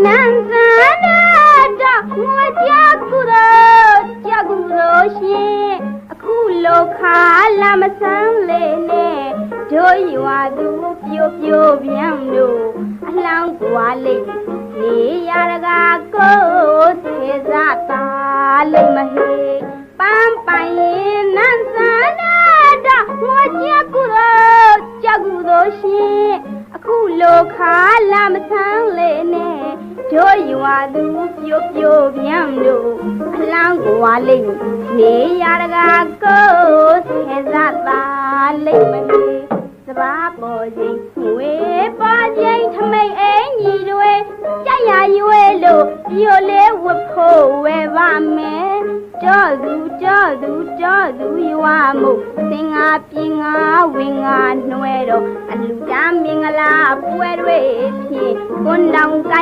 နန်းစန္ဒတော့ငွေကြောက်ကူတော့ရှင်အခုလိုခါလာမဆန်းလေနဲ့တို့ရွာသူပြိုပြန်တို့အလောင်းကွာလိမ့်နေရတကာကိုသေစားတာလိမ့်မဟေပန်းပိုင်နန်းစန္ဒတော့ငွေကြောက်ကူတော့ရှင်အခုလိုခါလာမဆန်းလေနဲ့တို့ရွာသူပြိုပြန်တို့အလောင်းကွာလိမ့်နေရတကာကိုသေစားတာလိမ့်မဟေစပါးပေါ်ခြင်းငွေပေါ်ခြင်းထမိန်အင်ကြီးတွေကြက်ရရွေးလို့ပြိုလေးဝတ်ဖို့ဝဲပါမယ်ကြောသူရွာမှုစင်ငါပြင်းငါဝင်ငါနှွဲတော့အလူတမ်းမင်္ဂလာပွဲတွေဖြင့်ကွန်တောင်ကိုင်း